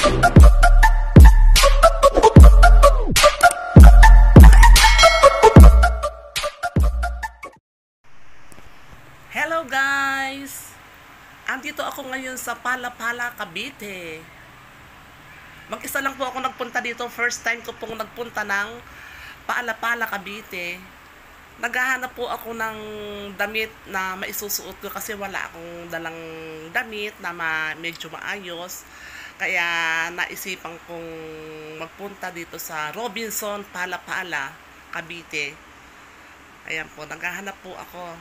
Hello guys! Andito ako ngayon sa Palapala, Cavite. Mag-isa lang po ako nagpunta dito. First time ko pong nagpunta ng Palapala, Cavite. Naghahanap po ako ng damit na maisusuot ko kasi wala akong dalang damit na medyo maayos. Kaya naisipan kong magpunta dito sa Robinson, Palapala, Cavite. Ayan po, naghahanap po ako.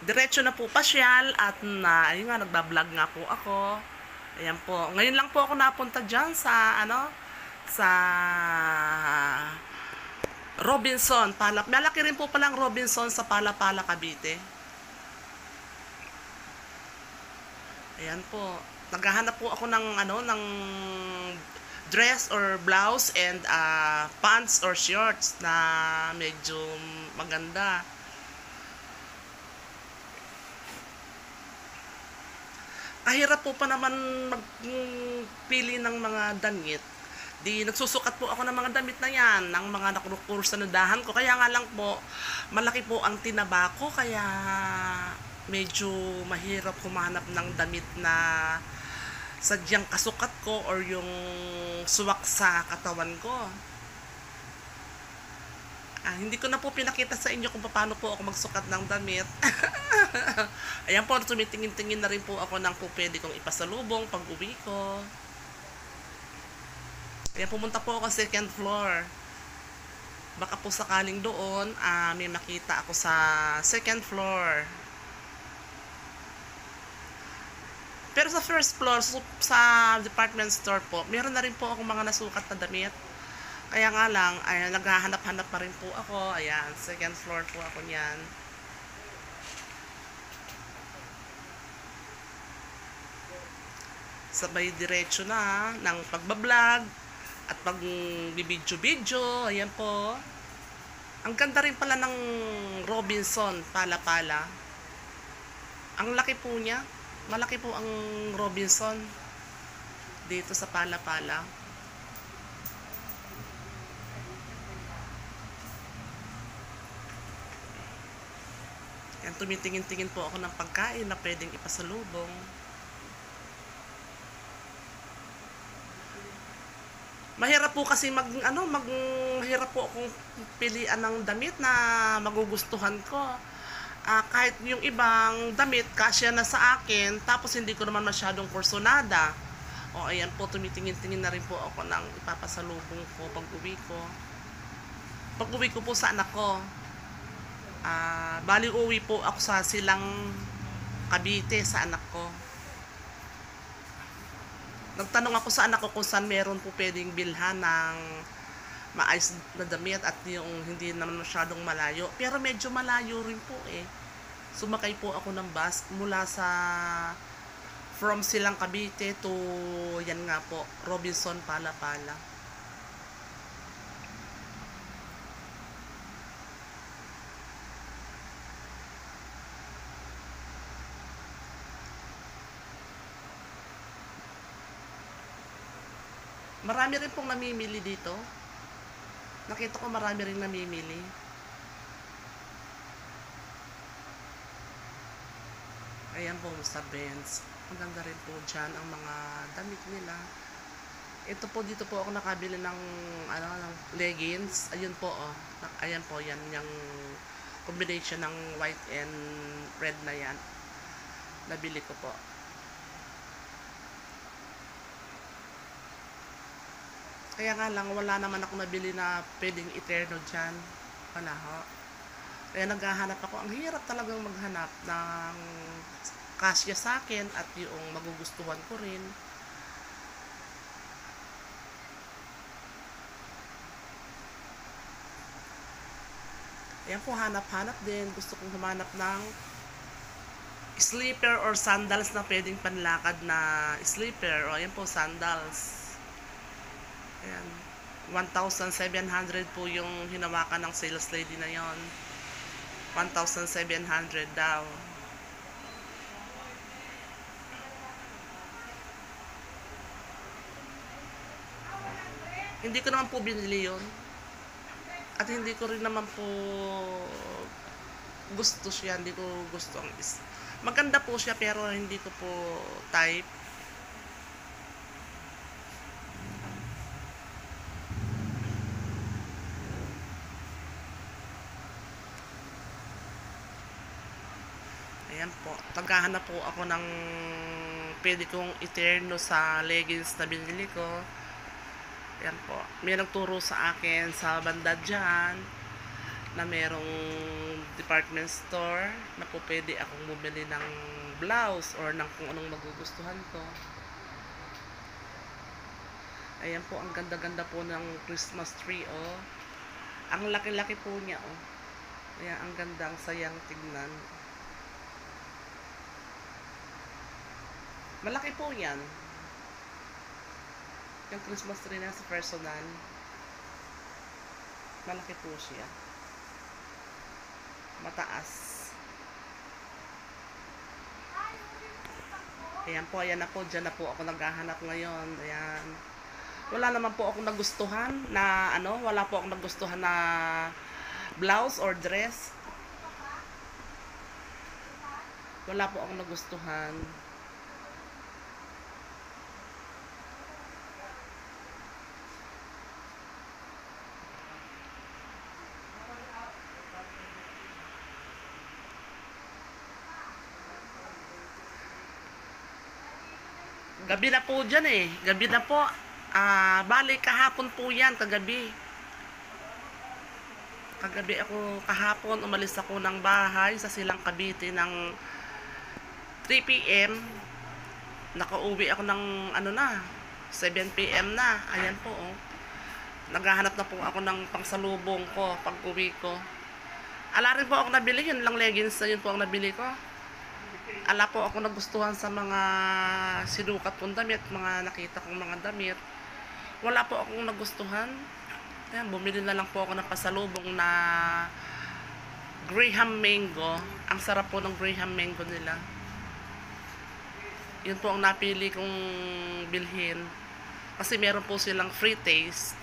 Diretso na po pasyal at ayun nga, nagbablog nga po ako. Ayan po. Ngayon lang po ako napunta dyan sa, sa Robinson, malaki rin po palang Robinson sa Palapala, Cavite. Ayan po. Naghahanap po ako ng, ng dress or blouse and pants or shorts na medyo maganda. Kahirap po pa naman magpili ng mga damit. Di nagsusukat po ako ng mga damit na yan, ng mga nakursanadahan ko. Kaya nga lang po, malaki po ang tinaba ko, kaya medyo mahirap humanap ng damit na sadyang kasukat ko or yung suwak sa katawan ko. Hindi ko na po pinakita sa inyo kung paano po ako magsukat ng damit. Ayan po, tumitingin-tingin na rin po ako ng po pwede kong ipasalubong pag uwi ko. Ayan, pumunta po ako sa second floor. Baka po sakaling doon, may makita ako sa second floor. Pero sa first floor, sa department store po, meron na rin po akong mga nasukat na damit. Kaya nga lang, ayan, naghahanap-hanap pa rin po ako. Ayan, second floor po ako niyan. Sabay diretso na ng pagbablog at pagbibidyo-video. Ayan po. Ang ganda rin pala ng Robinson, Palapala. Ang laki po niya. Malaki po ang Robinson dito sa Palapala. Yan, tumitingin-tingin po ako ng pagkain na pwedeng ipasalubong. Mahirap po kasi mahirap po akong pilian ng damit na magugustuhan ko. Kahit yung ibang damit, kasya na sa akin, tapos hindi ko naman masyadong kursunada. O, ayan po, tumitingin-tingin na rin po ako ng ipapasalubong ko pag uwi ko. Pag uwi ko po sa anak ko, bali uwi po ako sa Silang Cavite sa anak ko. Nagtanong ako sa anak ko kung saan meron po pwedeng bilhan ng maayos na damit at yung hindi naman masyadong malayo. Pero medyo malayo rin po eh. Sumakay po ako ng bus mula from Silang Cavite to yan nga po, Robinson, Palapala. Marami rin pong namimili dito. Nakita ko marami rin namimili. Ayan po sa Benz. Ang ganda rin po dyan ang mga damit nila. Ito po, dito po ako nakabili ng ng leggings. Ayun po, oh. Ayan po, yan yung combination ng white and red na yan. Nabili ko po. Kaya nga lang, wala naman ako nabili na pwedeng eterno dyan. Wala ho. Kaya naghahanap ako. Ang hirap talagang maghanap ng kasya sa akin at yung magugustuhan ko rin. Ayan po, hanap-hanap din. Gusto kong humanap ng slipper or sandals na pwedeng panlakad na slipper. O, ayan po, sandals. Ayan. 1,700 po yung hinawakan ng sales lady na yon. 1,700 daw. Hindi ko naman po binili yun. At hindi ko rin naman po gusto siya. Hindi ko gusto ang maganda po siya pero hindi ko po type. Ayan po. Naghahanap po ako ng pwede kong iterno sa leggings na binili ko. Ayan po. May nagturo sa akin sa banda dyan na merong department store na po pwede akong bumili ng blouse or ng kung anong magugustuhan ko. Ayan po. Ang ganda-ganda po ng Christmas tree, oh. Ang laki-laki po niya, oh. Ayan, ang ganda, ang sayang tignan. Malaki po yan. Yung Christmas tree na sa personal. Malaki po siya. Mataas. Ayan po, ayan na po. Diyan na po ako naghahanap ngayon. Ayan. Wala naman po akong nagustuhan na wala po akong nagustuhan na blouse or dress. Wala po akong nagustuhan. Gabi na po dyan eh. Gabi na po. Bali, kahapon po yan. Kagabi. Kagabi ako, kahapon, umalis ako ng bahay sa Silang Cavite ng 3 p.m. Nakauwi ako ng 7 p.m. na. Ayan po, oh. Naghahanap na po ako ng pangsalubong ko pag uwi ko. Ala rin po ako nabili. Yun lang leggings na yun po ang nabili ko. Ala po ako nagustuhan sa mga sinukat kong damit, mga nakita kong mga damit. Wala po akong nagustuhan. Ayan, bumili na lang po ako ng pasalubong na Graham Mango. Ang sarap po ng Graham Mango nila. Yun po ang napili kong bilhin. Kasi meron po silang free taste.